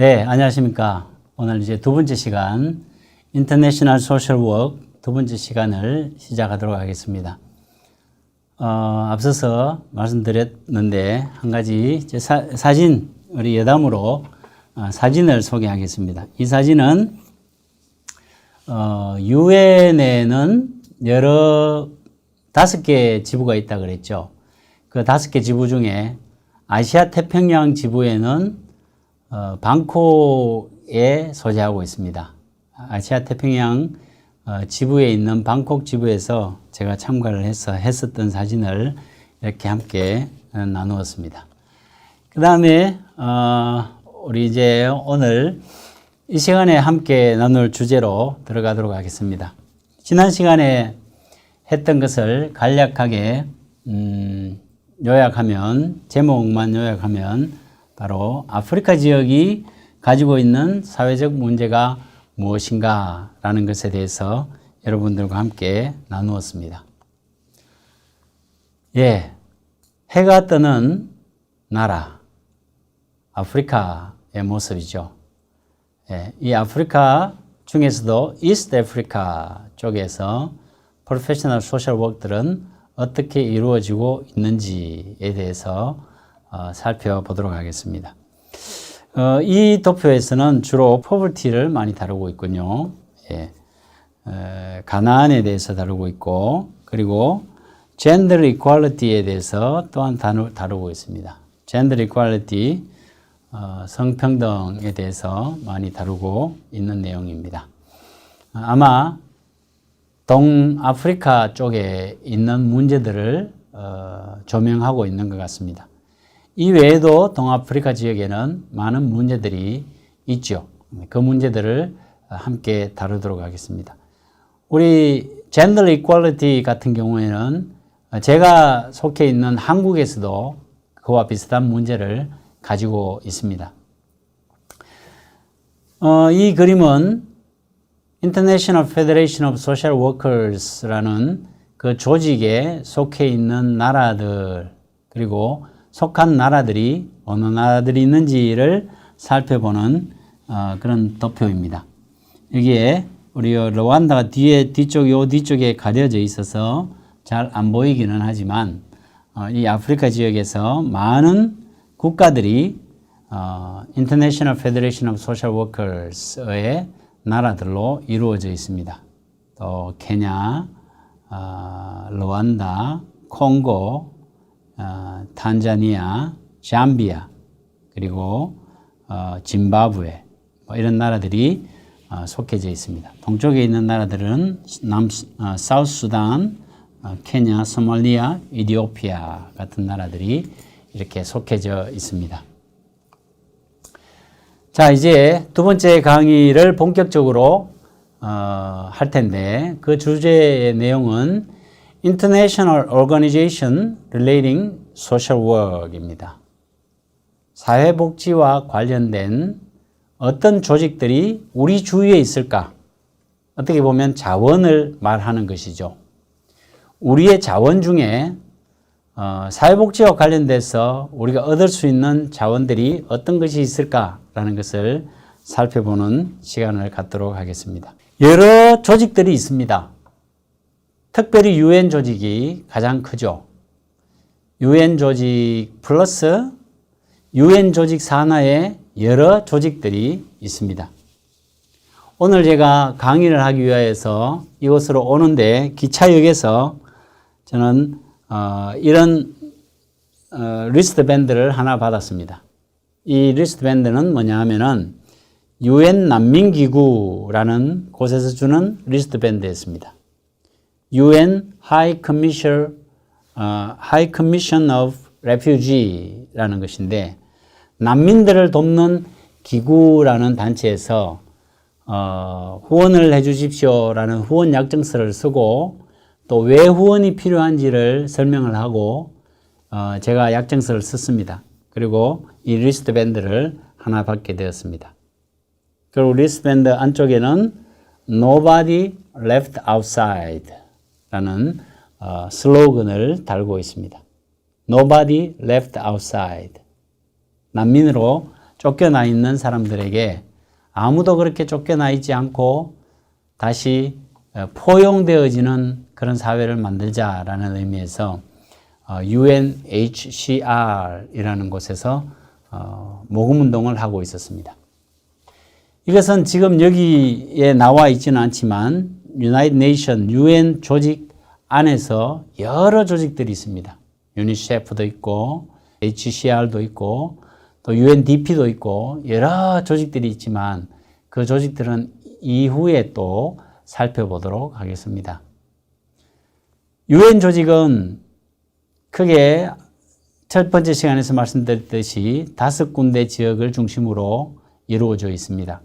네, 안녕하십니까. 오늘 이제 두 번째 시간, 인터내셔널 소셜 워크 두 번째 시간을 시작하도록 하겠습니다. 앞서서 말씀드렸는데, 한 가지 이제 사진, 우리 여담으로 사진을 소개하겠습니다. 이 사진은, 유엔에는 여러 5개 지부가 있다 그랬죠. 그 5개 지부 중에 아시아 태평양 지부에는 방콕에 소재하고 있습니다. 아시아 태평양 지부에 있는 방콕 지부에서 제가 참가를 해서 했었던 사진을 이렇게 함께 나누었습니다. 그 다음에 우리 이제 오늘 이 시간에 함께 나눌 주제로 들어가도록 하겠습니다. 지난 시간에 했던 것을 간략하게 요약하면, 제목만 요약하면 바로 아프리카 지역이 가지고 있는 사회적 문제가 무엇인가 라는 것에 대해서 여러분들과 함께 나누었습니다. 예, 해가 뜨는 나라, 아프리카의 모습이죠. 예, 이 아프리카 중에서도 이스트 아프리카 쪽에서 프로페셔널 소셜 워크들은 어떻게 이루어지고 있는지에 대해서 살펴보도록 하겠습니다. 이 도표에서는 주로 포버티를 많이 다루고 있군요. 예. 가난에 대해서 다루고 있고, 그리고 젠더 이퀄리티에 대해서 또한 다루고 있습니다. 젠더 이퀄리티, 성평등에 대해서 많이 다루고 있는 내용입니다. 아마 동아프리카 쪽에 있는 문제들을 조명하고 있는 것 같습니다. 이 외에도 동아프리카 지역에는 많은 문제들이 있죠. 그 문제들을 함께 다루도록 하겠습니다. 우리 젠더 이퀄리티 같은 경우에는 제가 속해 있는 한국에서도 그와 비슷한 문제를 가지고 있습니다. 이 그림은 International Federation of Social Workers라는 그 조직에 속해 있는 나라들, 그리고 속한 나라들이 어느 나라들이 있는지를 살펴보는 그런 도표입니다. 여기에 우리 르완다가 뒤쪽에 가려져 있어서 잘 안 보이기는 하지만 이 아프리카 지역에서 많은 국가들이 International Federation of Social Workers의 나라들로 이루어져 있습니다. 또 케냐, 르완다, 콩고, 탄자니아, 잠비아, 그리고 짐바브웨, 이런 나라들이 속해져 있습니다. 동쪽에 있는 나라들은 사우스 수단, 케냐, 소말리아, 이디오피아 같은 나라들이 이렇게 속해져 있습니다. 자, 이제 두 번째 강의를 본격적으로 할 텐데, 그 주제의 내용은 International Organization Relating Social Work입니다. 사회복지와 관련된 어떤 조직들이 우리 주위에 있을까? 어떻게 보면 자원을 말하는 것이죠. 우리의 자원 중에 사회복지와 관련돼서 우리가 얻을 수 있는 자원들이 어떤 것이 있을까라는 것을 살펴보는 시간을 갖도록 하겠습니다. 여러 조직들이 있습니다. 특별히 UN 조직이 가장 크죠. UN 조직 플러스 UN 조직 산하의 여러 조직들이 있습니다. 오늘 제가 강의를 하기 위해서 이곳으로 오는데 기차역에서 저는 이런 리스트밴드를 하나 받았습니다. 이 리스트밴드는 뭐냐 하면은 UN 난민기구라는 곳에서 주는 리스트밴드였습니다. UN High Commission of Refugee라는 것인데, 난민들을 돕는 기구라는 단체에서 후원을 해 주십시오라는 후원 약정서를 쓰고, 또 왜 후원이 필요한지를 설명을 하고 제가 약정서를 썼습니다. 그리고 이 리스트밴드를 하나 받게 되었습니다. 그리고 리스트밴드 안쪽에는 Nobody left outside 라는 슬로건을 달고 있습니다. Nobody left outside. 난민으로 쫓겨나 있는 사람들에게 아무도 그렇게 쫓겨나 있지 않고 다시 포용되어지는 그런 사회를 만들자라는 의미에서 UNHCR이라는 곳에서 모금운동을 하고 있었습니다. 이것은 지금 여기에 나와 있지는 않지만 United Nations, UN 조직 안에서 여러 조직들이 있습니다. 유니세프도 있고 HCR도 있고 또 UNDP도 있고 여러 조직들이 있지만 그 조직들은 이후에 또 살펴보도록 하겠습니다. UN 조직은 크게 첫 번째 시간에서 말씀드렸듯이 5군데 지역을 중심으로 이루어져 있습니다.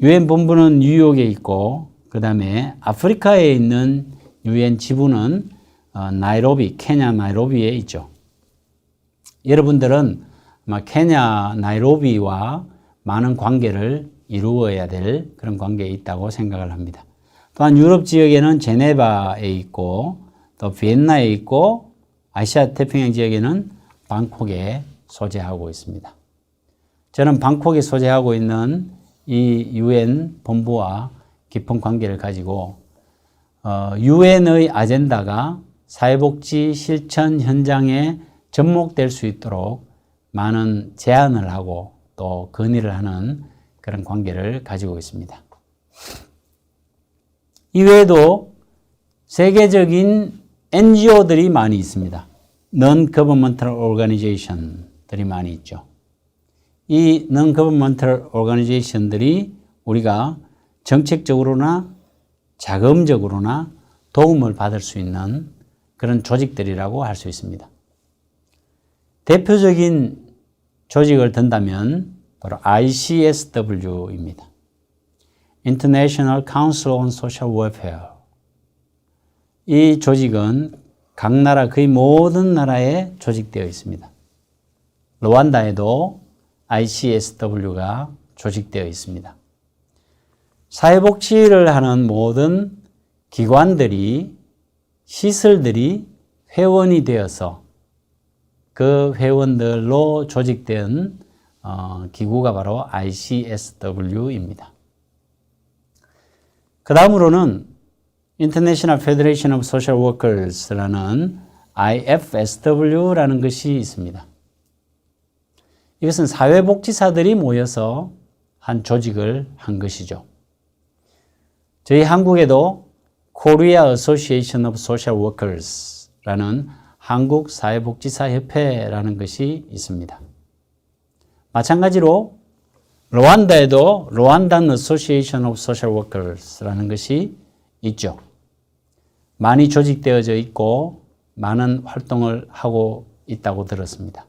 UN 본부는 뉴욕에 있고 그 다음에 아프리카에 있는 UN 지부는 나이로비, 케냐 나이로비에 있죠. 여러분들은 아마 케냐 나이로비와 많은 관계를 이루어야 될 그런 관계에 있다고 생각을 합니다. 또한 유럽 지역에는 제네바에 있고 또 비엔나에 있고 아시아 태평양 지역에는 방콕에 소재하고 있습니다. 저는 방콕에 소재하고 있는 이 UN 본부와 깊은 관계를 가지고 UN의 아젠다가 사회복지 실천 현장에 접목될 수 있도록 많은 제안을 하고 또 건의를 하는 그런 관계를 가지고 있습니다. 이외에도 세계적인 NGO들이 많이 있습니다. Non-Governmental Organization들이 많이 있죠. 이 Non-Governmental Organization들이 우리가 정책적으로나 자금적으로나 도움을 받을 수 있는 그런 조직들이라고 할 수 있습니다. 대표적인 조직을 든다면 바로 ICSW입니다. International Council on Social Welfare. 이 조직은 각 나라 거의 모든 나라에 조직되어 있습니다. 루안다에도 ICSW가 조직되어 있습니다. 사회복지를 하는 모든 기관들이, 시설들이 회원이 되어서 그 회원들로 조직된 기구가 바로 ICSW입니다. 그 다음으로는 International Federation of Social Workers라는 IFSW라는 것이 있습니다. 이것은 사회복지사들이 모여서 한 조직을 한 것이죠. 저희 한국에도 Korea Association of Social Workers라는 한국 사회복지사협회라는 것이 있습니다. 마찬가지로 루안다에도 Rwandan Association of Social Workers라는 것이 있죠. 많이 조직되어져 있고 많은 활동을 하고 있다고 들었습니다.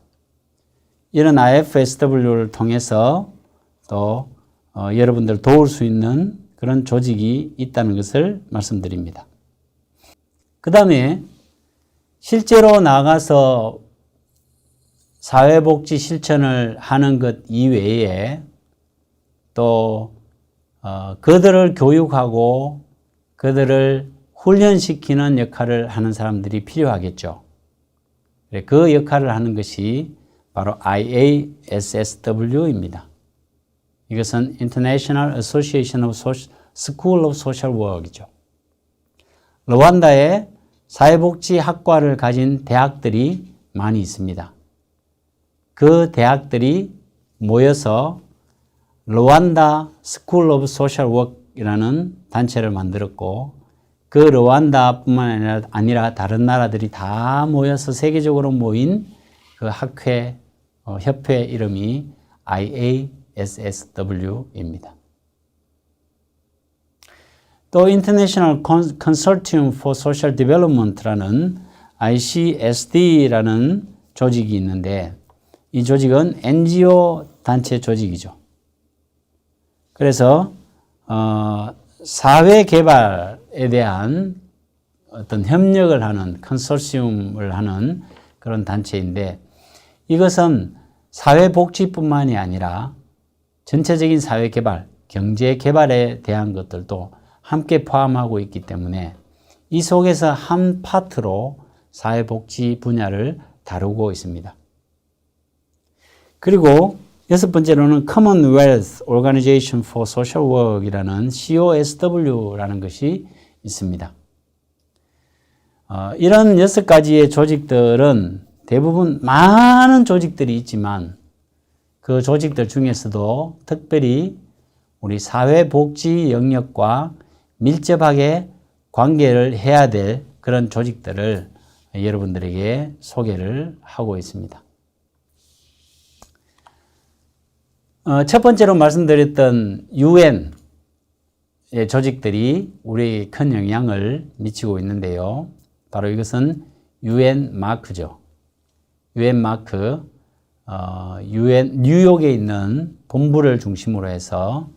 이런 IFSW를 통해서 또 여러분들 도울 수 있는 그런 조직이 있다는 것을 말씀드립니다. 그 다음에 실제로 나가서 사회복지 실천을 하는 것 이외에 또 그들을 교육하고 그들을 훈련시키는 역할을 하는 사람들이 필요하겠죠. 그 역할을 하는 것이 바로 IASSW입니다. 이것은 International Association of School of Social Work이죠. 루안다에 사회복지 학과를 가진 대학들이 많이 있습니다. 그 대학들이 모여서 루안다 School of Social Work이라는 단체를 만들었고 그 루안다뿐만 아니라 다른 나라들이 다 모여서 세계적으로 모인 그 학회, 협회 이름이 IASSW입니다. 또 International Consortium for Social Development라는 ICSD라는 조직이 있는데 이 조직은 NGO 단체 조직이죠. 그래서 사회 개발에 대한 어떤 협력을 하는 컨소시엄을 하는 그런 단체인데 이것은 사회복지뿐만이 아니라 전체적인 사회개발, 경제개발에 대한 것들도 함께 포함하고 있기 때문에 이 속에서 한 파트로 사회복지 분야를 다루고 있습니다. 그리고 여섯 번째로는 Commonwealth Organization for Social Work이라는 COSW라는 것이 있습니다. 이런 6가지의 조직들은 대부분 많은 조직들이 있지만 그 조직들 중에서도 특별히 우리 사회복지 영역과 밀접하게 관계를 해야 될 그런 조직들을 여러분들에게 소개를 하고 있습니다. 첫 번째로 말씀드렸던 UN의 조직들이 우리에게 큰 영향을 미치고 있는데요. 바로 이것은 UN 마크죠. UN 마크, UN 뉴욕에 있는 본부를 중심으로 해서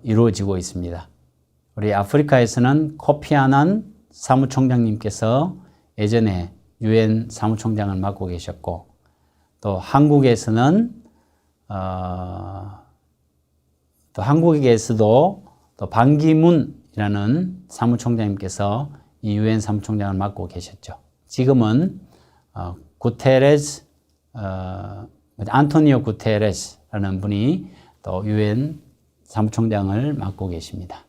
이루어지고 있습니다. 우리 아프리카에서는 코피 아난 사무총장님께서 예전에 UN 사무총장을 맡고 계셨고, 또 한국에서는 또 한국에서도 또 반기문이라는 사무총장님께서 이 UN 사무총장을 맡고 계셨죠. 지금은 구테레스 안토니오 구테레스라는 분이 또 UN 사무총장을 맡고 계십니다.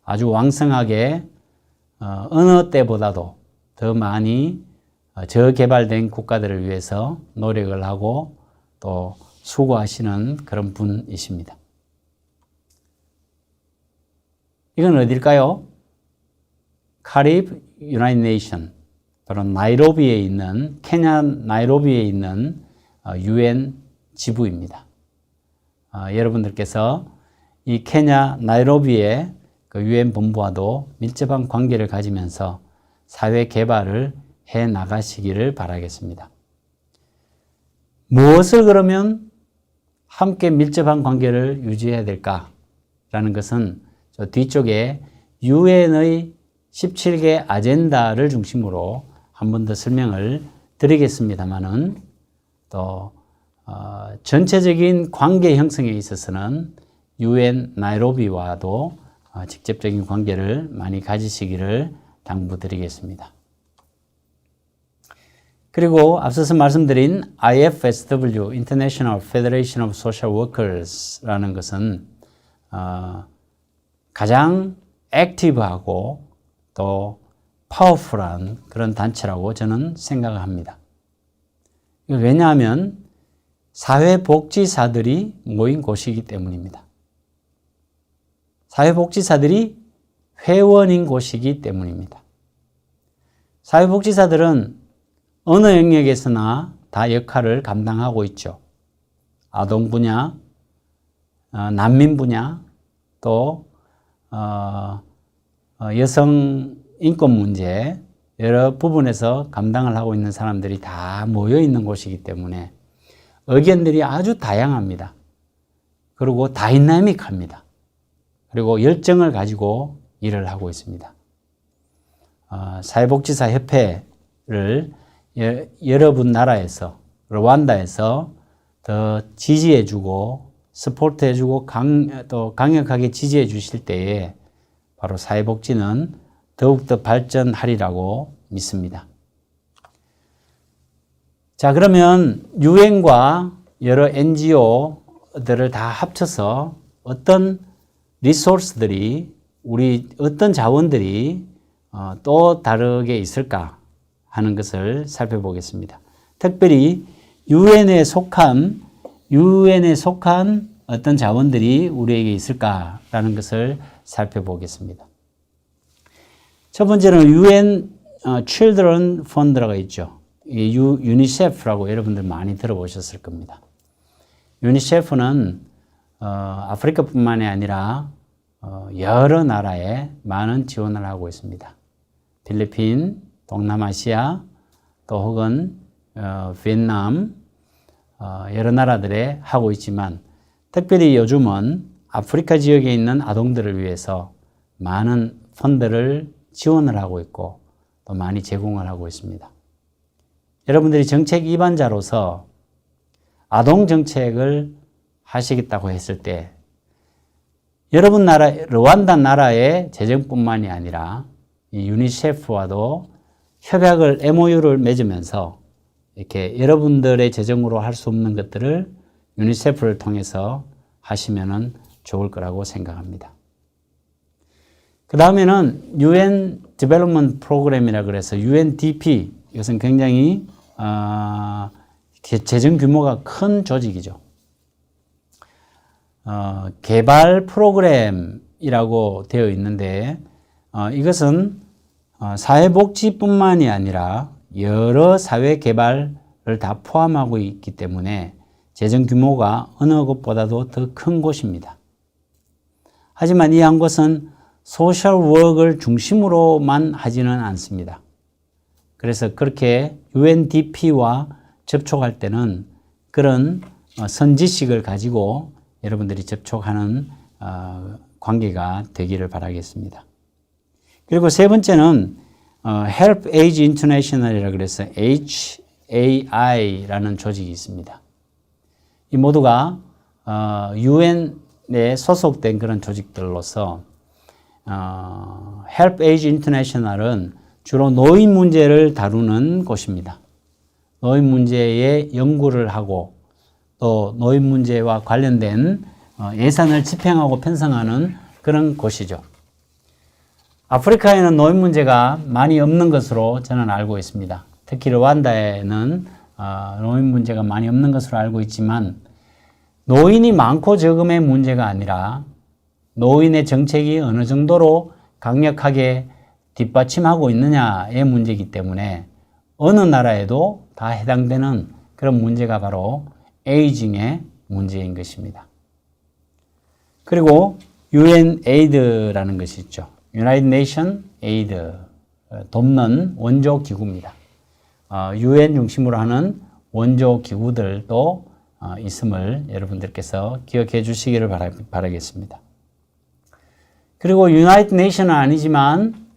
아주 왕성하게 어느 때보다도 더 많이 저개발된 국가들을 위해서 노력을 하고 또 수고하시는 그런 분이십니다. 이건 어딜까요? 카리브 유나이티드 네이션, 바로 나이로비에 있는, 케냐 나이로비에 있는 UN 지부입니다. 여러분들께서 이 케냐 나이로비의 그 UN 본부와도 밀접한 관계를 가지면서 사회 개발을 해 나가시기를 바라겠습니다. 무엇을 그러면 함께 밀접한 관계를 유지해야 될까라는 것은 저 뒤쪽에 UN의 17개 아젠다를 중심으로 한 번 더 설명을 드리겠습니다만은 또 전체적인 관계 형성에 있어서는 UN 나이로비와도 직접적인 관계를 많이 가지시기를 당부드리겠습니다. 그리고 앞서서 말씀드린 IFSW, International Federation of Social Workers라는 것은 가장 액티브하고 또 파워풀한 그런 단체라고 저는 생각을 합니다. 왜냐하면 사회복지사들이 모인 곳이기 때문입니다. 사회복지사들이 회원인 곳이기 때문입니다. 사회복지사들은 어느 영역에서나 다 역할을 감당하고 있죠. 아동 분야, 난민 분야, 또 여성 인권 문제, 여러 부분에서 감당을 하고 있는 사람들이 다 모여 있는 곳이기 때문에 의견들이 아주 다양합니다. 그리고 다이나믹합니다. 그리고 열정을 가지고 일을 하고 있습니다. 사회복지사 협회를 여러분 나라에서, 르완다에서 더 지지해주고 서포트해주고 또 강력하게 지지해 주실 때에 바로 사회복지는 더욱더 발전하리라고 믿습니다. 자, 그러면 유엔과 여러 NGO들을 다 합쳐서 어떤 리소스들이, 어떤 자원들이 또 다르게 있을까 하는 것을 살펴보겠습니다. 특별히 유엔에 속한 어떤 자원들이 우리에게 있을까라는 것을 살펴보겠습니다. 첫 번째는 UN Children Fund가 있죠. 유니세프라고 여러분들 많이 들어보셨을 겁니다. 유니세프는 아프리카뿐만이 아니라 여러 나라에 많은 지원을 하고 있습니다. 필리핀, 동남아시아, 또 혹은 베트남, 여러 나라들에 하고 있지만 특별히 요즘은 아프리카 지역에 있는 아동들을 위해서 많은 펀드를 지원을 하고 있고 또 많이 제공을 하고 있습니다. 여러분들이 정책 입안자로서 아동 정책을 하시겠다고 했을 때 여러분 나라, 르완다 나라의 재정뿐만이 아니라 이 유니세프와도 협약을 MOU를 맺으면서 이렇게 여러분들의 재정으로 할 수 없는 것들을 유니세프를 통해서 하시면은 좋을 거라고 생각합니다. 그 다음에는 UN Development Program이라 그래서 UNDP, 이것은 굉장히 재정 규모가 큰 조직이죠. 개발 프로그램이라고 되어 있는데 이것은 사회복지뿐만이 아니라 여러 사회 개발을 다 포함하고 있기 때문에 재정 규모가 어느 곳보다도 더 큰 곳입니다. 하지만 이 한 곳은 소셜 워크를 중심으로만 하지는 않습니다. 그래서 그렇게 UNDP와 접촉할 때는 그런 선지식을 가지고 여러분들이 접촉하는 관계가 되기를 바라겠습니다. 그리고 세 번째는 Help Age International이라고 그래서 HAI라는 조직이 있습니다. 이 모두가 UN에 소속된 그런 조직들로서 Help Age International은 주로 노인 문제를 다루는 곳입니다. 노인 문제에 연구를 하고 또 노인 문제와 관련된 예산을 집행하고 편성하는 그런 곳이죠. 아프리카에는 노인 문제가 많이 없는 것으로 저는 알고 있습니다. 특히 르완다에는 노인 문제가 많이 없는 것으로 알고 있지만 노인이 많고 적음의 문제가 아니라 노인의 정책이 어느 정도로 강력하게 뒷받침하고 있느냐의 문제이기 때문에 어느 나라에도 다 해당되는 그런 문제가 바로 에이징의 문제인 것입니다. 그리고 UNAID라는 것이 있죠. United Nations Aid, 돕는 원조 기구입니다. UN 중심으로 하는 원조 기구들도 있음을 여러분들께서 기억해 주시기를 바라겠습니다. 그리고 유나이티드 네이션은 아니지만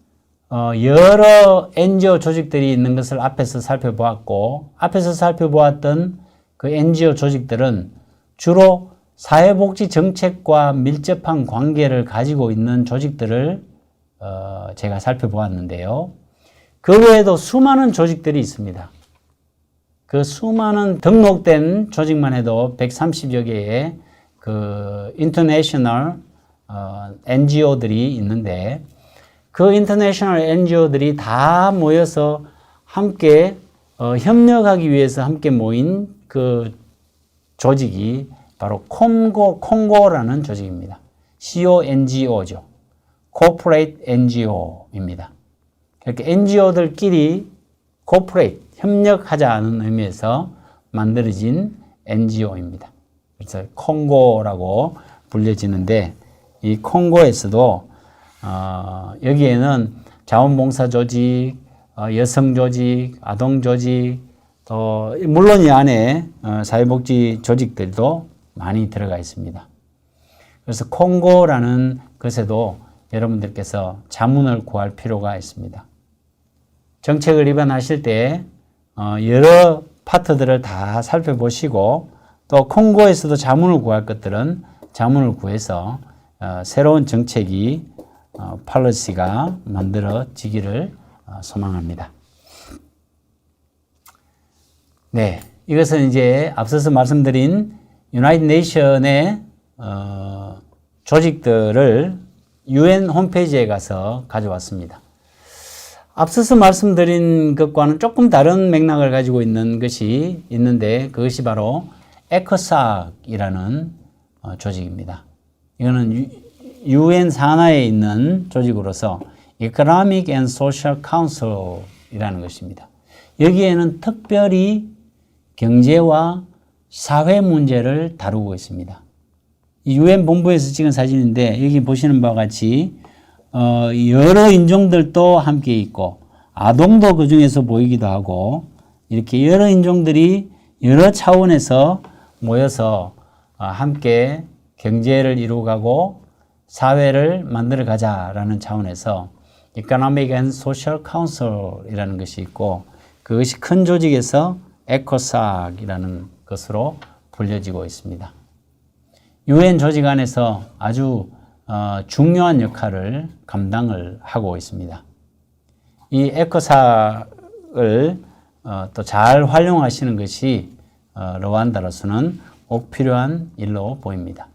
여러 NGO 조직들이 있는 것을 앞에서 살펴보았고 앞에서 살펴보았던 그 NGO 조직들은 주로 사회복지 정책과 밀접한 관계를 가지고 있는 조직들을 제가 살펴보았는데요. 그 외에도 수많은 조직들이 있습니다. 그 수많은 등록된 조직만 해도 130여 개의 그 인터내셔널 NGO들이 있는데 그 인터내셔널 NGO들이 다 모여서 함께 협력하기 위해서 함께 모인 그 조직이 바로 콩고라는 조직입니다. CONGO죠. Corporate NGO입니다. 그러니까 NGO들끼리 Corporate, 협력하자는 의미에서 만들어진 NGO입니다. 그래서 콩고라고 불려지는데 이 콩고에서도 여기에는 자원봉사 조직, 여성 조직, 아동 조직, 또 물론 이 안에 사회복지 조직들도 많이 들어가 있습니다. 그래서 콩고라는 것에도 여러분들께서 자문을 구할 필요가 있습니다. 정책을 입안하실 때 여러 파트들을 다 살펴보시고 또 콩고에서도 자문을 구할 것들은 자문을 구해서 새로운 정책이 팔러시가 만들어지기를 소망합니다. 네, 이것은 이제 앞서서 말씀드린 유나이티드 네이션의 조직들을 UN 홈페이지에 가서 가져왔습니다. 앞서서 말씀드린 것과는 조금 다른 맥락을 가지고 있는 것이 있는데 그것이 바로 에코삭이라는 조직입니다. 이거는 UN 산하에 있는 조직으로서 Economic and Social Council이라는 것입니다. 여기에는 특별히 경제와 사회 문제를 다루고 있습니다. UN 본부에서 찍은 사진인데 여기 보시는 바와 같이 여러 인종들도 함께 있고 아동도 그 중에서 보이기도 하고 이렇게 여러 인종들이 여러 차원에서 모여서 함께 경제를 이루어가고 사회를 만들어 가자라는 차원에서 Economic and Social Council이라는 것이 있고 그것이 큰 조직에서 에코삭이라는 것으로 불려지고 있습니다. UN 조직 안에서 아주 중요한 역할을 감당을 하고 있습니다. 이 에코삭을 또 잘 활용하시는 것이 르완다로서는 꼭 필요한 일로 보입니다.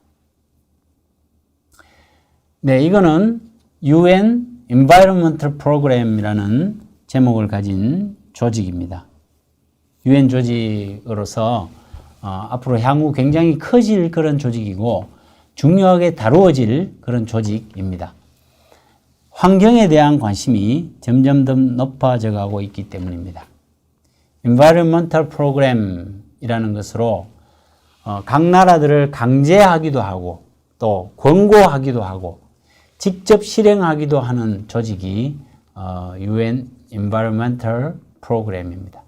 네, 이거는 UN Environmental Program이라는 제목을 가진 조직입니다. UN 조직으로서 앞으로 향후 굉장히 커질 그런 조직이고 중요하게 다루어질 그런 조직입니다. 환경에 대한 관심이 점점 더 높아져 가고 있기 때문입니다. Environmental Program이라는 것으로 각 나라들을 강제하기도 하고 또 권고하기도 하고 직접 실행하기도 하는 조직이 UN Environmental Program입니다.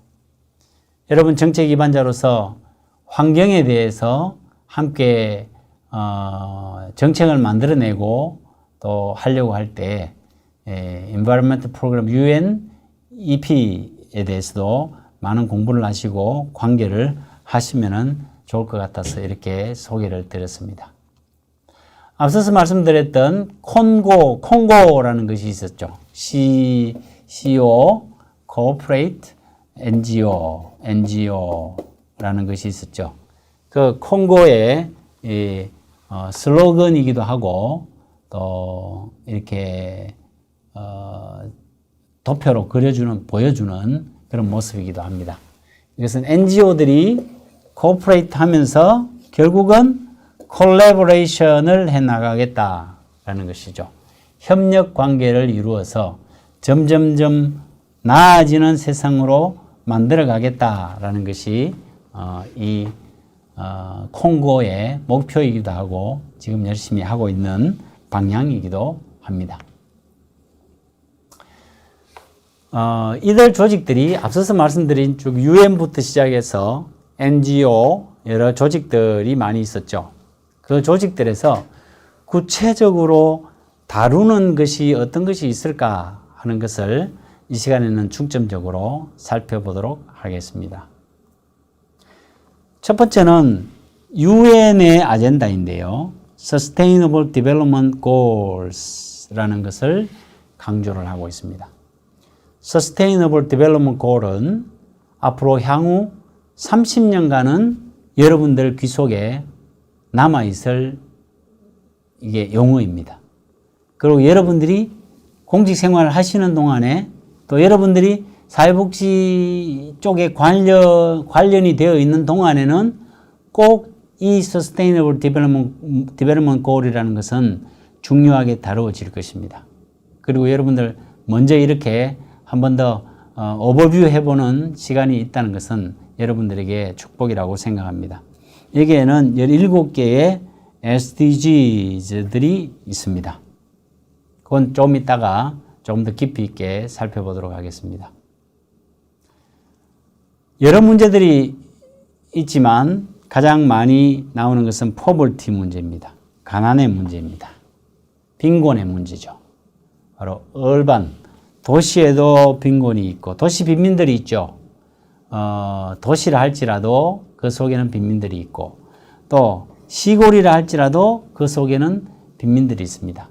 여러분 정책 기반자로서 환경에 대해서 함께 정책을 만들어내고 또 하려고 할 때 Environmental Program UNEP에 대해서도 많은 공부를 하시고 관계를 하시면 좋을 것 같아서 이렇게 소개를 드렸습니다. 앞서서 말씀드렸던 콩고라는 것이 있었죠. CO, Corporate NGO라는 것이 있었죠. 그 콩고의 슬로건이기도 하고 또 이렇게 도표로 보여주는 그런 모습이기도 합니다. 이것은 NGO들이 코퍼레이트 하면서 결국은 콜래보레이션을 해나가겠다라는 것이죠. 협력 관계를 이루어서 점점점 나아지는 세상으로 만들어가겠다라는 것이 이 콩고의 목표이기도 하고 지금 열심히 하고 있는 방향이기도 합니다. 이들 조직들이 앞서서 말씀드린 쭉 UN부터 시작해서 NGO 여러 조직들이 많이 있었죠. 그 조직들에서 구체적으로 다루는 것이 어떤 것이 있을까 하는 것을 이 시간에는 중점적으로 살펴보도록 하겠습니다. 첫 번째는 UN의 아젠다인데요. Sustainable Development Goals라는 것을 강조를 하고 있습니다. Sustainable Development Goal은 앞으로 향후 30년간은 여러분들 귀 속에 남아있을 이게 용어입니다. 그리고 여러분들이 공직 생활을 하시는 동안에 또 여러분들이 사회복지 쪽에 관련이 되어 있는 동안에는 꼭 이 Sustainable Development Goal이라는 것은 중요하게 다루어질 것입니다. 그리고 여러분들 먼저 이렇게 한 번 더 오버뷰 해보는 시간이 있다는 것은 여러분들에게 축복이라고 생각합니다. 여기에는 17개의 SDGs들이 있습니다. 그건 좀 이따가 좀 더 깊이 있게 살펴보도록 하겠습니다. 여러 문제들이 있지만 가장 많이 나오는 것은 포벌티 문제입니다. 가난의 문제입니다. 빈곤의 문제죠. 바로 얼반, 도시에도 빈곤이 있고 도시 빈민들이 있죠. 도시라 할지라도 그 속에는 빈민들이 있고 또 시골이라 할지라도 그 속에는 빈민들이 있습니다.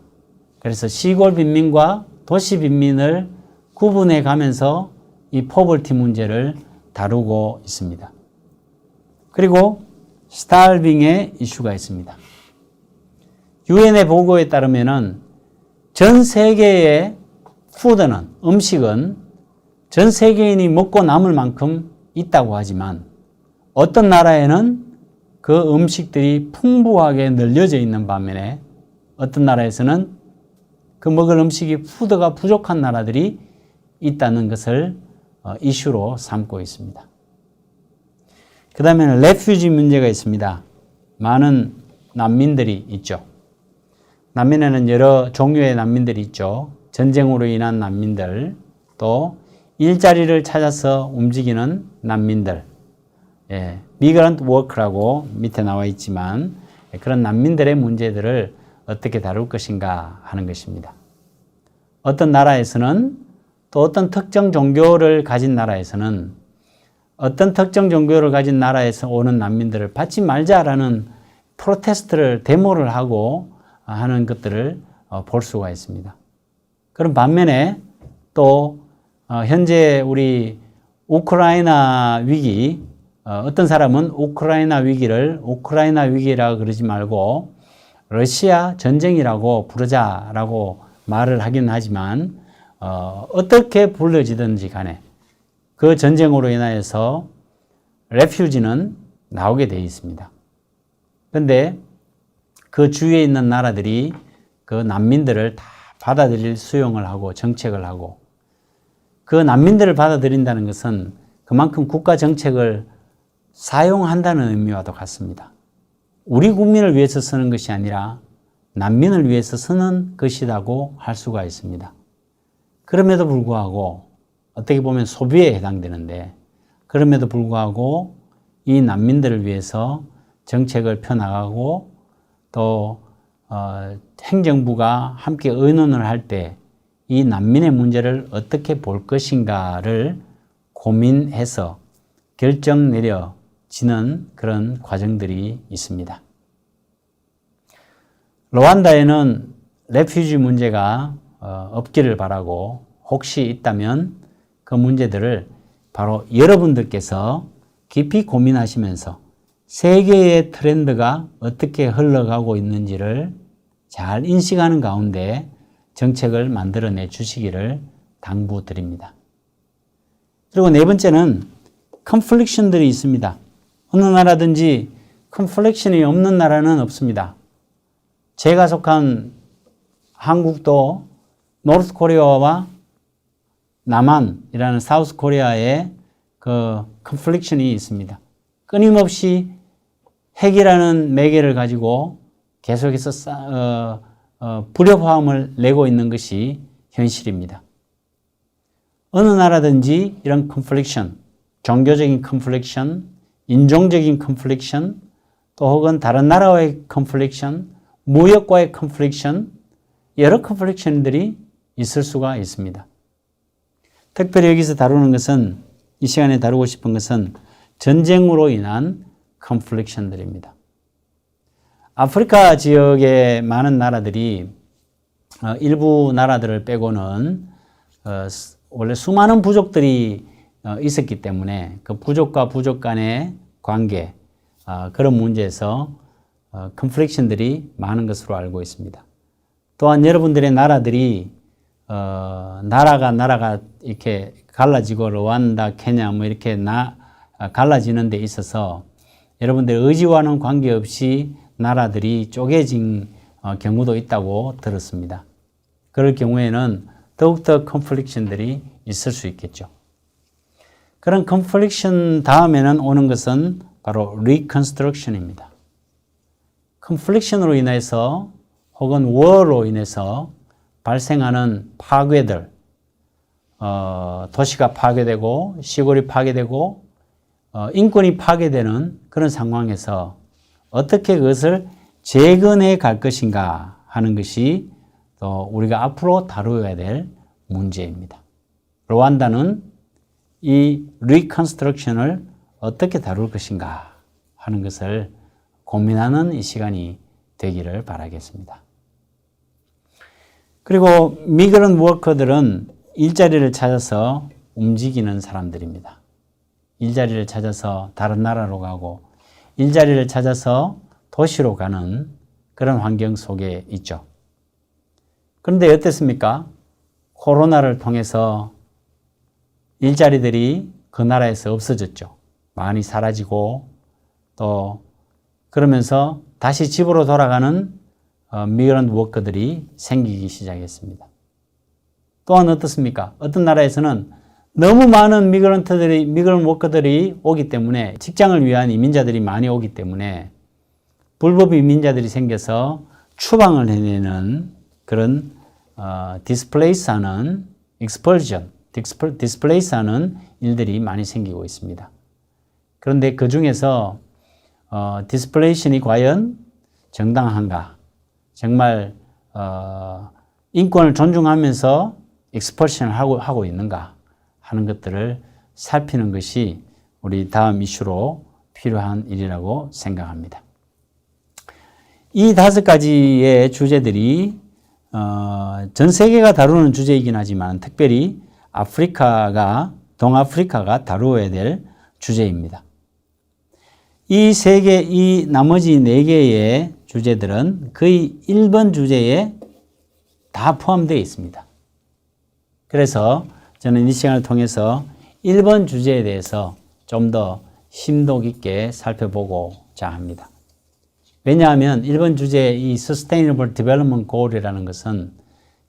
그래서 시골 빈민과 도시 빈민을 구분해 가면서 이 포벌티 문제를 다루고 있습니다. 그리고 스타빙의 이슈가 있습니다. 유엔의 보고에 따르면은 전 세계의 푸드는 음식은 전 세계인이 먹고 남을 만큼 있다고 하지만 어떤 나라에는 그 음식들이 풍부하게 널려져 있는 반면에 어떤 나라에서는 그 먹을 음식이 푸드가 부족한 나라들이 있다는 것을 이슈로 삼고 있습니다. 그 다음에는 레퓨지 문제가 있습니다. 많은 난민들이 있죠. 난민에는 여러 종류의 난민들이 있죠. 전쟁으로 인한 난민들, 또 일자리를 찾아서 움직이는 난민들, 미그런트 워크라고 밑에 나와 있지만 그런 난민들의 문제들을 어떻게 다룰 것인가 하는 것입니다. 어떤 나라에서는 또 어떤 특정 종교를 가진 나라에서는 어떤 특정 종교를 가진 나라에서 오는 난민들을 받지 말자라는 프로테스트를 데모를 하고 하는 것들을 볼 수가 있습니다. 그런 반면에 또 현재 우리 우크라이나 위기, 어떤 사람은 우크라이나 위기라 그러지 말고 러시아 전쟁이라고 부르자라고 말을 하긴 하지만 어떻게 불러지든지 간에 그 전쟁으로 인하여서 레퓨지는 나오게 되어 있습니다. 그런데 그 주위에 있는 나라들이 그 난민들을 다 받아들일 수용을 하고 정책을 하고, 그 난민들을 받아들인다는 것은 그만큼 국가 정책을 사용한다는 의미와도 같습니다. 우리 국민을 위해서 쓰는 것이 아니라 난민을 위해서 쓰는 것이라고 할 수가 있습니다. 그럼에도 불구하고 어떻게 보면 소비에 해당되는데, 그럼에도 불구하고 이 난민들을 위해서 정책을 펴나가고 또 행정부가 함께 의논을 할 때 이 난민의 문제를 어떻게 볼 것인가를 고민해서 결정 내려지는 그런 과정들이 있습니다. 루안다에는 레퓨지 문제가 없기를 바라고, 혹시 있다면 그 문제들을 바로 여러분들께서 깊이 고민하시면서 세계의 트렌드가 어떻게 흘러가고 있는지를 잘 인식하는 가운데 정책을 만들어내 주시기를 당부드립니다. 그리고 네 번째는 컨플릭션들이 있습니다. 어느 나라든지 컨플릭션이 없는 나라는 없습니다. 제가 속한 한국도 노스 코리아와 남한이라는 사우스 코리아의 그 컨플릭션이 있습니다. 끊임없이 핵이라는 매개를 가지고 계속해서 불협화음을 내고 있는 것이 현실입니다. 어느 나라든지 이런 컨플릭션, 종교적인 컨플릭션, 인종적인 컨플릭션, 또 혹은 다른 나라와의 컨플릭션, 무역과의 컨플릭션, 여러 컨플릭션들이 있을 수가 있습니다. 특별히 여기서 다루는 것은, 이 시간에 다루고 싶은 것은 전쟁으로 인한 컨플릭션들입니다. 아프리카 지역의 많은 나라들이 일부 나라들을 빼고는 원래 수많은 부족들이 있었기 때문에 그 부족과 부족 간의 관계, 그런 문제에서 컨플릭션들이 많은 것으로 알고 있습니다. 또한 여러분들의 나라들이 나라가 이렇게 갈라지고 루안다, 케냐 뭐 이렇게 갈라지는 데 있어서 여러분들의 의지와는 관계없이 나라들이 쪼개진 경우도 있다고 들었습니다. 그럴 경우에는 더욱더 컨플릭션들이 있을 수 있겠죠. 그런 컨플릭션 다음에는 오는 것은 바로 리컨스트럭션입니다. 컨플릭션으로 인해서 혹은 워로 인해서 발생하는 파괴들, 도시가 파괴되고 시골이 파괴되고 인권이 파괴되는 그런 상황에서 어떻게 그것을 재건해 갈 것인가 하는 것이 또 우리가 앞으로 다루어야 될 문제입니다. 루안다는 이 리컨스트럭션을 어떻게 다룰 것인가 하는 것을 고민하는 이 시간이 되기를 바라겠습니다. 그리고 미그런트 워커들은 일자리를 찾아서 움직이는 사람들입니다. 일자리를 찾아서 다른 나라로 가고 일자리를 찾아서 도시로 가는 그런 환경 속에 있죠. 그런데 어땠습니까? 코로나를 통해서 일자리들이 그 나라에서 없어졌죠. 많이 사라지고 또 그러면서 다시 집으로 돌아가는 미그런트 워커들이 생기기 시작했습니다. 또한 어떻습니까? 어떤 나라에서는 너무 많은 미그런트 워커들이 오기 때문에, 직장을 위한 이민자들이 많이 오기 때문에 불법 이민자들이 생겨서 추방을 해내는 그런 디스플레이스하는 디스플레이스하는 일들이 많이 생기고 있습니다. 그런데 그 중에서 디스플레이션이 과연 정당한가? 정말 인권을 존중하면서 익스펄션을 하고 있는가 하는 것들을 살피는 것이 우리 다음 이슈로 필요한 일이라고 생각합니다. 이 5가지의 주제들이 전 세계가 다루는 주제이긴 하지만 특별히 아프리카가 동아프리카가 다루어야 될 주제입니다. 이 나머지 4개의 주제들은 거의 1번 주제에 다 포함되어 있습니다. 그래서 저는 이 시간을 통해서 1번 주제에 대해서 좀 더 심도 깊게 살펴보고자 합니다. 왜냐하면 1번 주제의 이 Sustainable Development Goal이라는 것은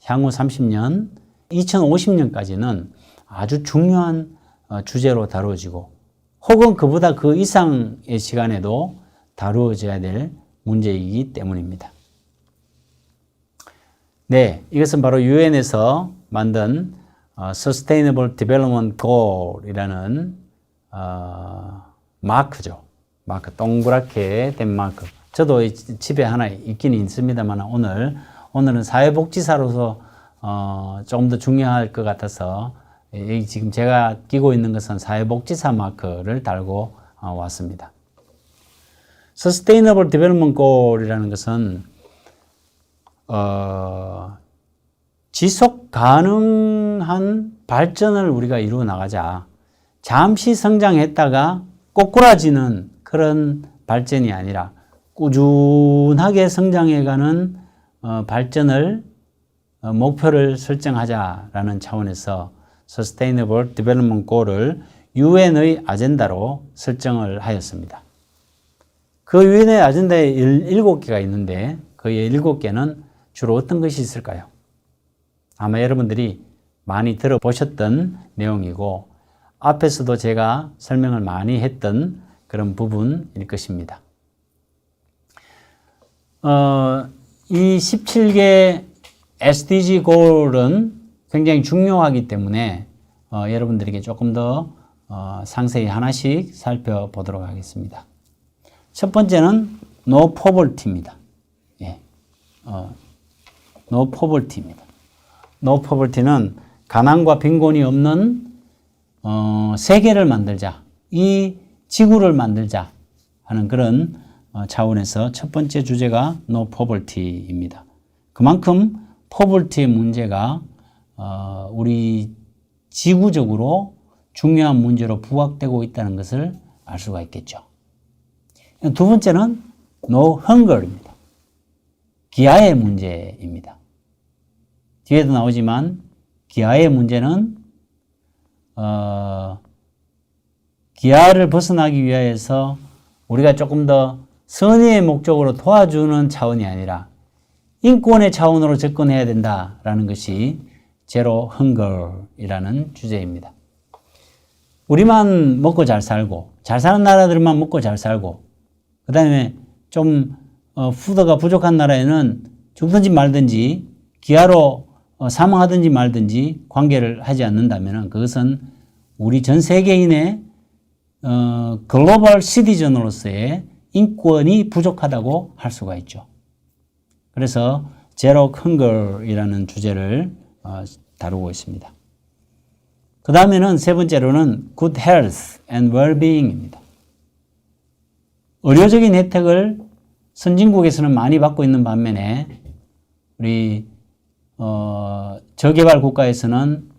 향후 30년, 2050년까지는 아주 중요한 주제로 다루어지고 혹은 그보다 그 이상의 시간에도 다루어져야 될 문제이기 때문입니다. 네, 이것은 바로 유엔에서 만든 Sustainable Development Goal이라는 마크죠. 마크, 동그랗게 된 마크. 저도 집에 하나 있긴 있습니다만 오늘은 사회복지사로서 좀 더 중요할 것 같아서 지금 제가 끼고 있는 것은 사회복지사 마크를 달고 왔습니다. Sustainable Development Goal이라는 것은 지속 가능한 발전을 우리가 이루어 나가자. 잠시 성장했다가 꼬꾸라지는 그런 발전이 아니라 꾸준하게 성장해가는 발전을 목표를 설정하자라는 차원에서 Sustainable Development Goal을 유엔의 아젠다로 설정을 하였습니다. 그 유엔의 아젠다에 17개가 있는데 그 17개는 주로 어떤 것이 있을까요? 아마 여러분들이 많이 들어보셨던 내용이고 앞에서도 제가 설명을 많이 했던 그런 부분일 것입니다. 이 17개 SDG 골은 굉장히 중요하기 때문에 여러분들에게 조금 더 상세히 하나씩 살펴보도록 하겠습니다. 첫 번째는 No Poverty입니다. 예. No Poverty입니다. No Poverty는 가난과 빈곤이 없는 세계를 만들자, 이 지구를 만들자 하는 그런 차원에서 첫 번째 주제가 No Poverty입니다. 그만큼 포버티의 문제가 우리 지구적으로 중요한 문제로 부각되고 있다는 것을 알 수가 있겠죠. 두 번째는 No Hunger입니다. 기아의 문제입니다. 뒤에도 나오지만 기아의 문제는 기아를 벗어나기 위해서 우리가 조금 더 선의의 목적으로 도와주는 차원이 아니라 인권의 차원으로 접근해야 된다라는 것이 제로 헝거이라는 주제입니다. 우리만 먹고 잘 살고 잘 사는 나라들만 먹고 잘 살고 그 다음에 좀 푸드가 부족한 나라에는 죽든지 말든지 기아로 사망하든지 말든지 관계를 하지 않는다면 그것은 우리 전 세계인의 글로벌 시티즌으로서의 인권이 부족하다고 할 수가 있죠. 그래서 제로 헝거이라는 주제를 다루고 있습니다. 그 다음에는 세 번째로는 Good Health and Well-being입니다. 의료적인 혜택을 선진국에서는 많이 받고 있는 반면에 우리 저개발 국가에서는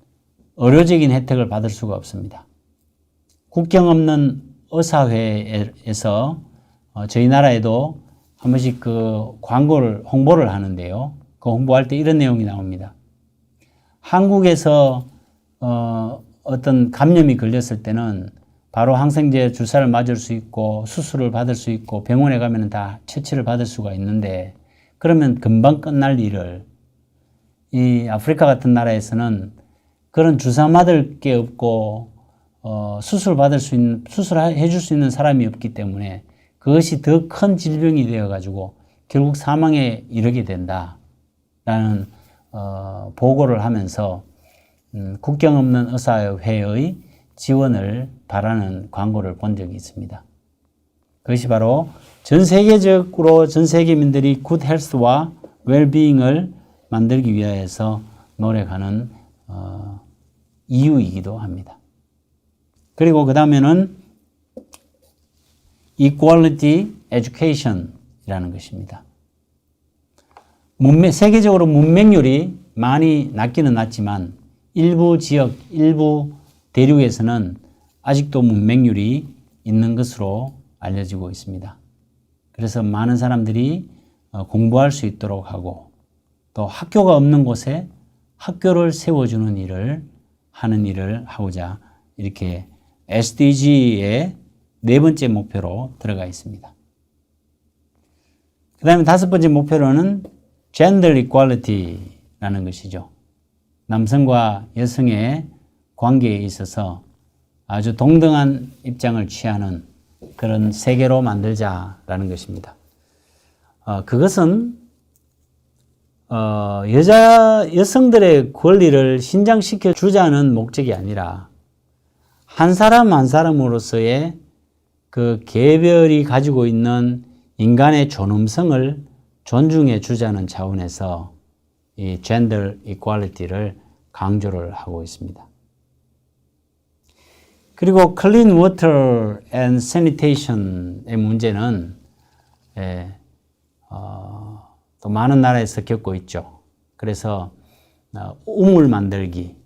의료적인 혜택을 받을 수가 없습니다. 국경 없는 의사회에서 저희 나라에도 한 번씩 그 홍보를 하는데요. 그 홍보할 때 이런 내용이 나옵니다. 한국에서 어떤 감염이 걸렸을 때는 바로 항생제 주사를 맞을 수 있고 수술을 받을 수 있고 병원에 가면 다 처치를 받을 수가 있는데 그러면 금방 끝날 일을 이 아프리카 같은 나라에서는 그런 주사 맞을 게 없고 수술해 줄 수 있는 사람이 없기 때문에 그것이 더 큰 질병이 되어가지고 결국 사망에 이르게 된다라는 보고를 하면서 국경 없는 의사회의 지원을 바라는 광고를 본 적이 있습니다. 그것이 바로 전 세계적으로 전 세계민들이 굿 헬스와 웰비잉을 만들기 위해서 노력하는 이유이기도 합니다. 그리고 그 다음에는 Equality Education이라는 것입니다. 세계적으로 문맹률이 많이 낮기는 낮지만 일부 지역, 일부 대륙에서는 아직도 문맹률이 있는 것으로 알려지고 있습니다. 그래서 많은 사람들이 공부할 수 있도록 하고 또 학교가 없는 곳에 학교를 세워주는 일을 하는 일을 하고자 이렇게 SDG의 네 번째 목표로 들어가 있습니다. 그 다음에 다섯 번째 목표로는 Gender Equality라는 것이죠. 남성과 여성의 관계에 있어서 아주 동등한 입장을 취하는 그런 세계로 만들자라는 것입니다. 그것은 여성들의 권리를 신장시켜 주자는 목적이 아니라 한 사람 한 사람으로서의 그 개별이 가지고 있는 인간의 존엄성을 존중해 주자는 차원에서 이 Gender Equality를 강조를 하고 있습니다. 그리고 Clean Water and Sanitation의 문제는 또 많은 나라에서 겪고 있죠. 그래서 우물 만들기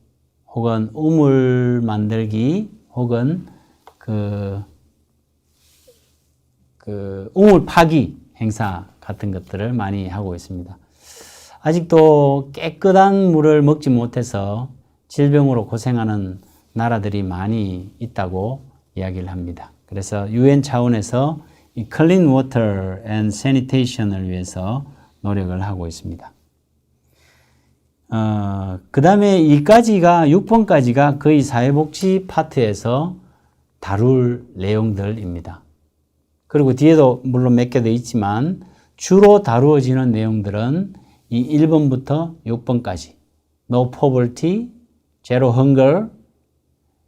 혹은 우물 파기 행사 같은 것들을 많이 하고 있습니다. 아직도 깨끗한 물을 먹지 못해서 질병으로 고생하는 나라들이 많이 있다고 이야기를 합니다. 그래서 UN 차원에서 이 Clean Water and Sanitation을 위해서 노력을 하고 있습니다. 그 다음에 6번까지가 거의 사회복지 파트에서 다룰 내용들입니다. 그리고 뒤에도 물론 몇 개 더 있지만 주로 다루어지는 내용들은 이 1번부터 6번까지 No Poverty, Zero Hunger,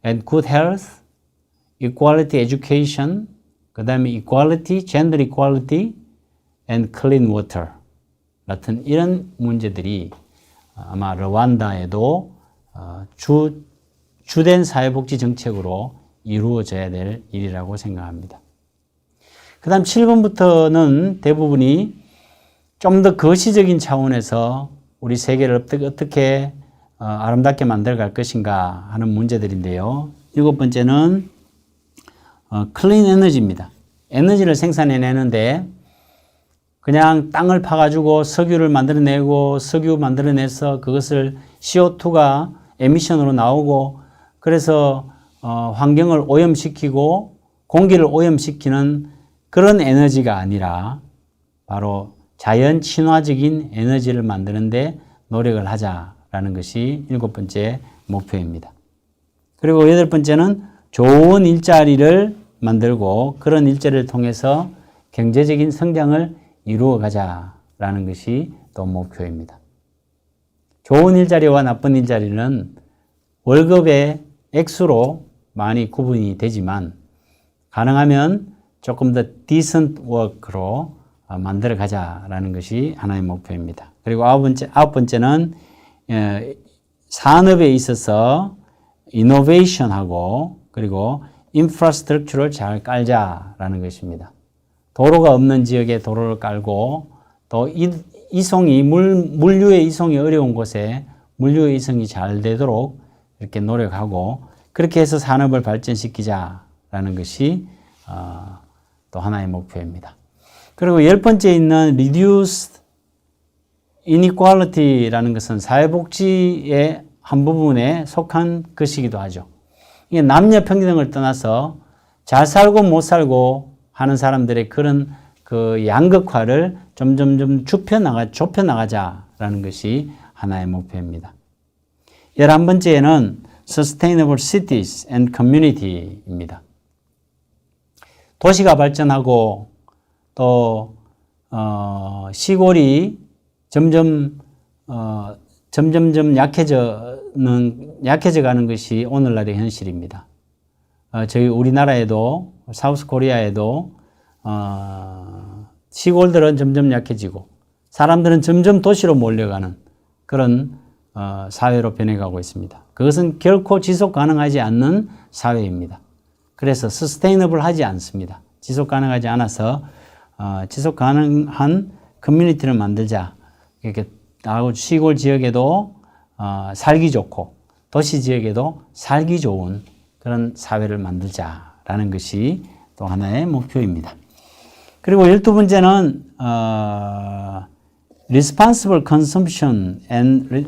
and Good Health, Equality Education, 그 다음에 Equality, Gender Equality, and Clean Water 같은 이런 문제들이 아마 르완다에도 주된 사회복지 정책으로 이루어져야 될 일이라고 생각합니다. 그 다음 7번부터는 대부분이 좀 더 거시적인 차원에서 우리 세계를 어떻게 아름답게 만들어갈 것인가 하는 문제들인데요. 7번째는 클린 에너지입니다. 에너지를 생산해내는데 그냥 땅을 파가지고 석유를 만들어내고 석유 만들어내서 그것을 CO2가 에미션으로 나오고 그래서 환경을 오염시키고 공기를 오염시키는 그런 에너지가 아니라 바로 자연 친화적인 에너지를 만드는데 노력을 하자라는 것이 7번째 목표입니다. 그리고 8번째는 좋은 일자리를 만들고 그런 일자리를 통해서 경제적인 성장을 이루어 가자라는 것이 또 목표입니다. 좋은 일자리와 나쁜 일자리는 월급의 액수로 많이 구분이 되지만 가능하면 조금 더 decent work로 만들어 가자라는 것이 하나의 목표입니다. 그리고 아홉 번째는 산업에 있어서 이노베이션하고 그리고 인프라스트럭처를 잘 깔자라는 것입니다. 도로가 없는 지역에 도로를 깔고 또 물류의 이송이 어려운 곳에 물류의 이송이 잘 되도록 이렇게 노력하고 그렇게 해서 산업을 발전시키자라는 것이 또 하나의 목표입니다. 그리고 10번째 있는 Reduce Inequality라는 것은 사회복지의 한 부분에 속한 것이기도 하죠. 이게 남녀 평등을 떠나서 잘 살고 못 살고 하는 사람들의 그런 그 양극화를 점점 좁혀나가자라는 것이 하나의 목표입니다. 11번째는 Sustainable Cities and Community입니다. 도시가 발전하고 또 시골이 점점 약해져가는 것이 오늘날의 현실입니다. 저희 우리나라에도 사우스 코리아에도 시골들은 점점 약해지고 사람들은 점점 도시로 몰려가는 그런 사회로 변해가고 있습니다. 그것은 결코 지속 가능하지 않는 사회입니다. 그래서 서스테이너블 하지 않습니다. 지속 가능하지 않아서 지속 가능한 커뮤니티를 만들자. 이렇게 시골 지역에도 살기 좋고 도시 지역에도 살기 좋은 그런 사회를 만들자라는 것이 또 하나의 목표입니다. 그리고 12번째는 Responsible Consumption and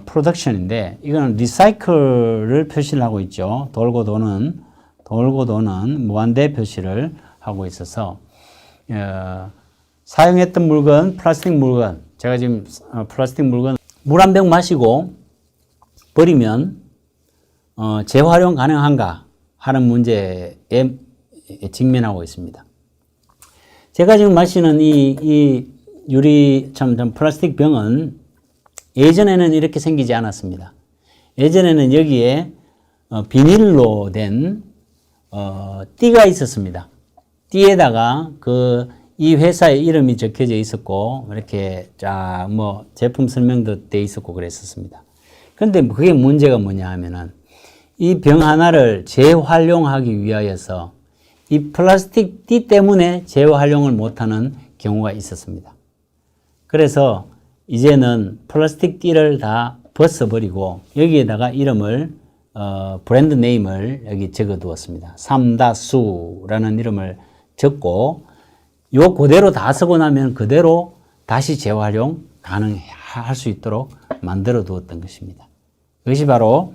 Production인데 이거는 리사이클을 표시를 하고 있죠. 돌고 도는 무한대 표시를 하고 있어서 사용했던 물건, 플라스틱 물건, 제가 지금 플라스틱 물건 물 한 병 마시고 버리면 재활용 가능한가 하는 문제에 직면하고 있습니다. 제가 지금 마시는 이 유리 플라스틱 병은 예전에는 이렇게 생기지 않았습니다. 예전에는 여기에 비닐로 된 띠가 있었습니다. 띠에다가 이 회사의 이름이 적혀져 있었고 이렇게 쫙 제품 설명도 돼 있었고 그랬었습니다. 그런데 그게 문제가 뭐냐 하면은 이 병 하나를 재활용하기 위하여서 이 플라스틱 띠 때문에 재활용을 못하는 경우가 있었습니다. 그래서 이제는 플라스틱 띠를 다 벗어버리고 여기에다가 이름을 브랜드 네임을 여기 적어 두었습니다. 삼다수라는 이름을 적고 요 그대로 다 쓰고 나면 그대로 다시 재활용 가능할 수 있도록 만들어 두었던 것입니다. 이것이 바로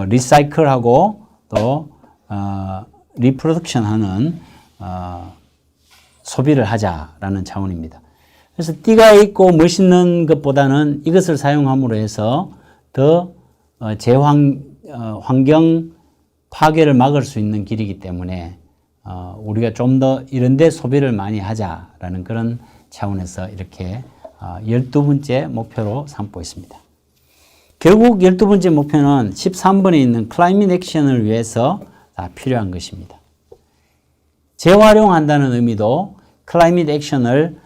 리사이클하고 또 리프로덕션 하는 소비를 하자라는 차원입니다. 그래서 띠가 있고 멋있는 것보다는 이것을 사용함으로 해서 더 환경 파괴를 막을 수 있는 길이기 때문에 우리가 좀 더 이런 데 소비를 많이 하자라는 그런 차원에서 이렇게 12번째 목표로 삼고 있습니다. 결국 12번째 목표는 13번에 있는 클라이밋 액션을 위해서 다 필요한 것입니다. 재활용한다는 의미도 클라이밋 액션을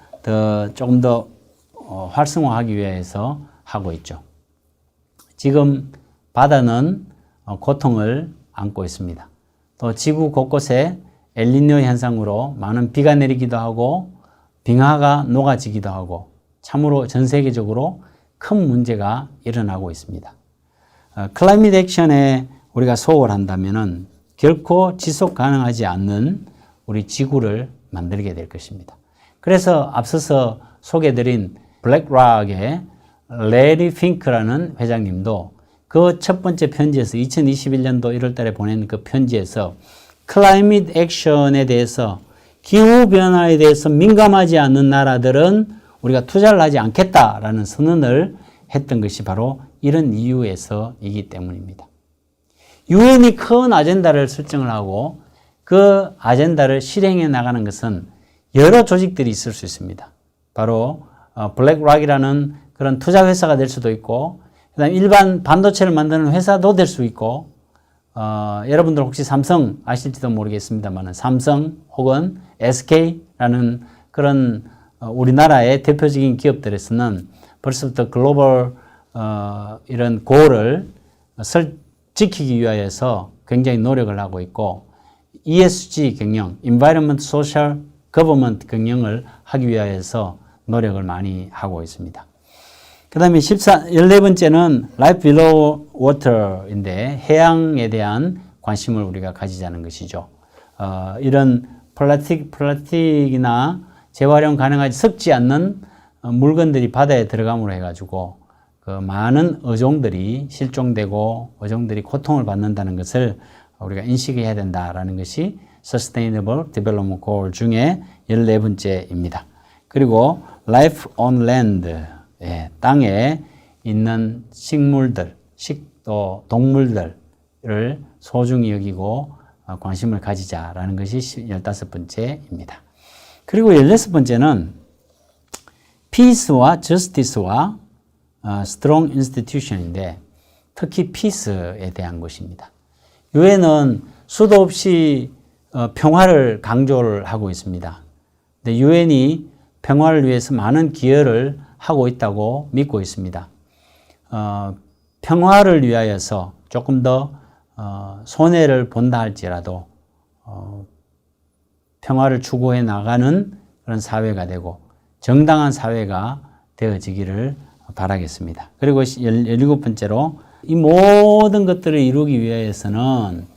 조금 더 활성화하기 위해서 하고 있죠. 지금 바다는 고통을 안고 있습니다. 또 지구 곳곳에 엘니뇨 현상으로 많은 비가 내리기도 하고 빙하가 녹아지기도 하고 참으로 전 세계적으로 큰 문제가 일어나고 있습니다. 클라이밋 액션에 우리가 소홀한다면은 결코 지속 가능하지 않는 우리 지구를 만들게 될 것입니다. 그래서 앞서서 소개드린 블랙락의 레리 핑크라는 회장님도 그 첫 번째 편지에서 2021년도 1월 달에 보낸 그 편지에서 클라이밋 액션에 대해서 기후변화에 대해서 민감하지 않는 나라들은 우리가 투자를 하지 않겠다라는 선언을 했던 것이 바로 이런 이유에서이기 때문입니다. 유엔이 큰 아젠다를 설정을 하고 그 아젠다를 실행해 나가는 것은 여러 조직들이 있을 수 있습니다. 바로 블랙락이라는 그런 투자 회사가 될 수도 있고 그다음 일반 반도체를 만드는 회사도 될 수 있고 여러분들 혹시 삼성 아실지도 모르겠습니다만 삼성 혹은 SK라는 그런 우리나라의 대표적인 기업들에서는 벌써부터 글로벌 이런 고를 지키기 위하여서 굉장히 노력을 하고 있고 ESG 경영, Environment, Social, Government 경영을 하기 위하여서 노력을 많이 하고 있습니다. 그 다음에 14번째는 Life Below Water인데 해양에 대한 관심을 우리가 가지자는 것이죠. 이런 플라스틱이나 재활용 가능하지 썩지 않는 물건들이 바다에 들어감으로 해가지고 그 많은 어종들이 실종되고 어종들이 고통을 받는다는 것을 우리가 인식해야 된다라는 것이 Sustainable Development Goal 중에 14번째입니다. 그리고 Life on Land, 땅에 있는 식물들, 또 동물들을 소중히 여기고 관심을 가지자라는 것이 15번째입니다. 그리고 16번째는 Peace와 Justice와 Strong Institution인데 특히 Peace에 대한 것입니다. 유엔은 수도 없이 평화를 강조를 하고 있습니다. 근데 유엔이 평화를 위해서 많은 기여를 하고 있다고 믿고 있습니다. 평화를 위하여서 조금 더 손해를 본다 할지라도 평화를 추구해 나가는 그런 사회가 되고 정당한 사회가 되어지기를 바라겠습니다. 그리고 17번째로 이 모든 것들을 이루기 위해서는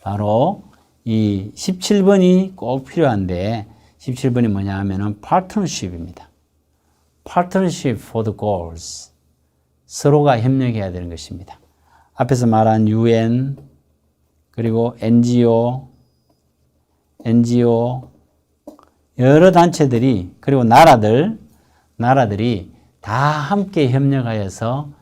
바로 이 17번이 꼭 필요한데 17번이 뭐냐 하면은 partnership입니다. partnership for the goals. 서로가 협력해야 되는 것입니다. 앞에서 말한 UN 그리고 NGO 여러 단체들이 그리고 나라들이 다 함께 협력하여서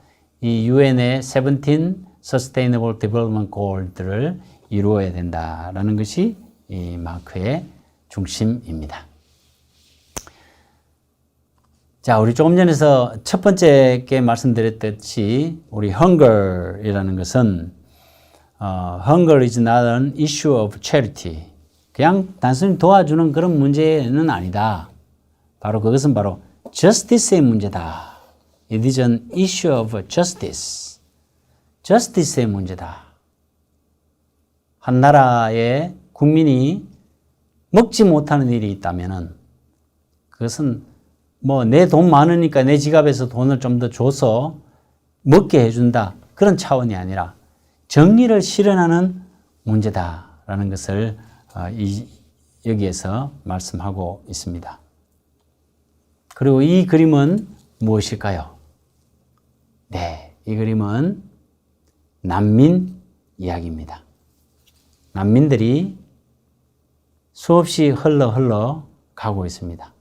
이 UN의 17 Sustainable Development Goal들을 이루어야 된다라는 것이 이 마크의 중심입니다. 자, 우리 조금 전에서 첫 번째 게 말씀드렸듯이 우리 hunger이라는 것은 hunger is not an issue of charity. 그냥 단순히 도와주는 그런 문제는 아니다. 바로 그것은 바로 justice의 문제다. It is an issue of justice. justice의 문제다. 한 나라의 국민이 먹지 못하는 일이 있다면은 그것은 뭐 내 돈 많으니까 내 지갑에서 돈을 좀 더 줘서 먹게 해준다. 그런 차원이 아니라 정의를 실현하는 문제다라는 것을 여기에서 말씀하고 있습니다. 그리고 이 그림은 무엇일까요? 네, 이 그림은 난민 이야기입니다. 난민들이 수없이 흘러 가고 있습니다.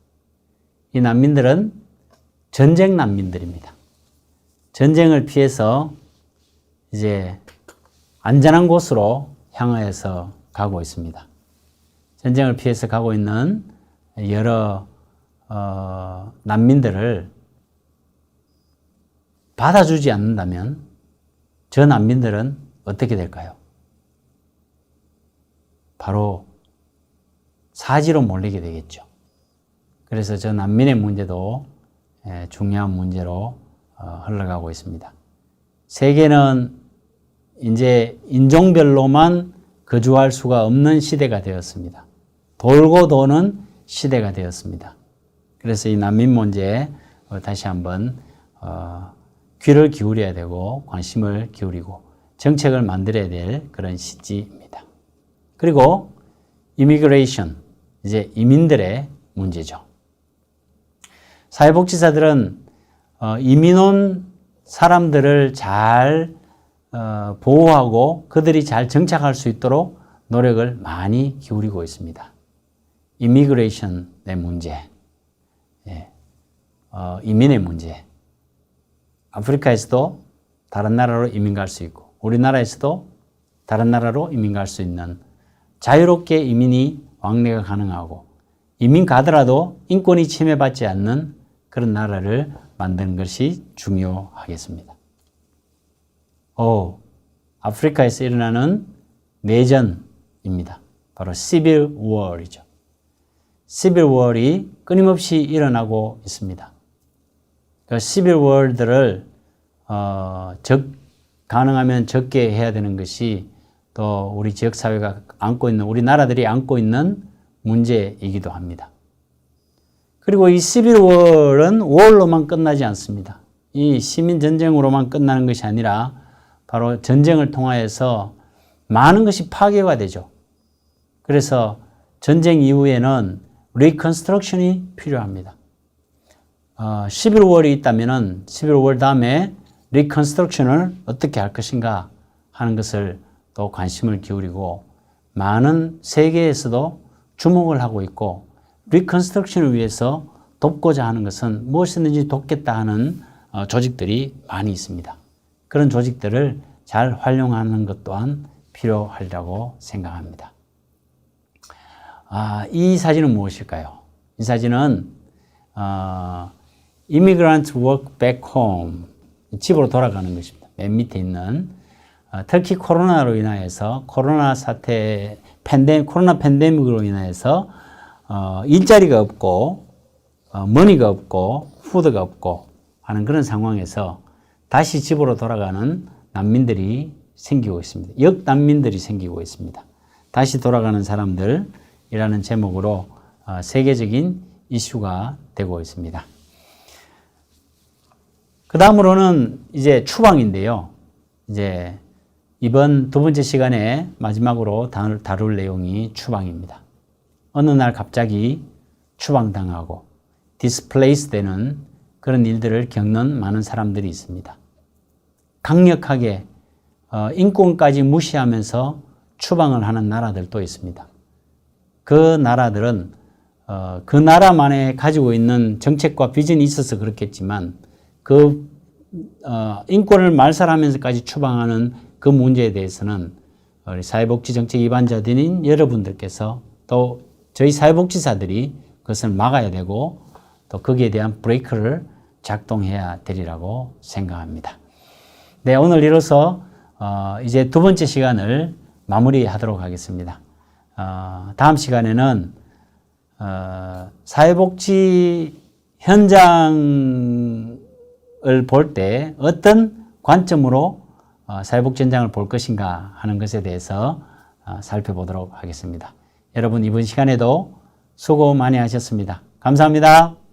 이 난민들은 전쟁 난민들입니다. 전쟁을 피해서 이제 안전한 곳으로 향하여서 가고 있습니다. 전쟁을 피해서 가고 있는 여러 난민들을 받아주지 않는다면 저 난민들은 어떻게 될까요? 바로 사지로 몰리게 되겠죠. 그래서 저 난민의 문제도 중요한 문제로 흘러가고 있습니다. 세계는 이제 인종별로만 거주할 수가 없는 시대가 되었습니다. 돌고 도는 시대가 되었습니다. 그래서 이 난민 문제에 다시 한번 귀를 기울여야 되고 관심을 기울이고 정책을 만들어야 될 그런 시기입니다. 그리고 이미그레이션, 이제 이민들의 문제죠. 사회복지사들은 이민 온 사람들을 잘 보호하고 그들이 잘 정착할 수 있도록 노력을 많이 기울이고 있습니다. 이미그레이션의 문제, 이민의 문제. 아프리카에서도 다른 나라로 이민 갈 수 있고 우리나라에서도 다른 나라로 이민 갈 수 있는 자유롭게 이민이 왕래가 가능하고 이민 가더라도 인권이 침해받지 않는 그런 나라를 만드는 것이 중요하겠습니다. 아프리카에서 일어나는 내전입니다. 바로 Civil War이죠. Civil War이 끊임없이 일어나고 있습니다. 그 Civil War들을 가능하면 적게 해야 되는 것이 또 우리 지역사회가 안고 있는, 우리 나라들이 안고 있는 문제이기도 합니다. 그리고 이 Civil War은 war로만 끝나지 않습니다. 이 시민전쟁으로만 끝나는 것이 아니라 바로 전쟁을 통하여서 많은 것이 파괴가 되죠. 그래서 전쟁 이후에는 리컨스트럭션이 필요합니다. Civil War이 있다면은 Civil War 다음에 리컨스트럭션을 어떻게 할 것인가 하는 것을 또 관심을 기울이고 많은 세계에서도 주목을 하고 있고 리컨스트럭션을 위해서 돕고자 하는 것은 무엇이든지 돕겠다 하는 조직들이 많이 있습니다. 그런 조직들을 잘 활용하는 것 또한 필요하리라고 생각합니다. 이 사진은 무엇일까요? 이 사진은 Immigrant Work Back Home, 집으로 돌아가는 것입니다. 맨 밑에 있는 특히 코로나로 인하여서 코로나 팬데믹으로 인하여서 일자리가 없고 머니가 없고 푸드가 없고 하는 그런 상황에서 다시 집으로 돌아가는 난민들이 생기고 있습니다. 역난민들이 생기고 있습니다. 다시 돌아가는 사람들이라는 제목으로 세계적인 이슈가 되고 있습니다. 그 다음으로는 이제 추방인데요. 이제 이번 두 번째 시간에 마지막으로 다룰 내용이 추방입니다. 어느 날 갑자기 추방당하고 디스플레이스 되는 그런 일들을 겪는 많은 사람들이 있습니다. 강력하게 인권까지 무시하면서 추방을 하는 나라들도 있습니다. 그 나라들은 그 나라만에 가지고 있는 정책과 비전이 있어서 그렇겠지만 그 인권을 말살하면서까지 추방하는 그 문제에 대해서는 우리 사회복지정책 입안자들인 여러분들께서 또 저희 사회복지사들이 그것을 막아야 되고 또 거기에 대한 브레이크를 작동해야 되리라고 생각합니다. 네, 오늘 이로써 이제 두 번째 시간을 마무리하도록 하겠습니다. 다음 시간에는 사회복지 현장을 볼 때 어떤 관점으로 사회복지 현장을 볼 것인가 하는 것에 대해서 살펴보도록 하겠습니다. 여러분 이번 시간에도 수고 많이 하셨습니다. 감사합니다.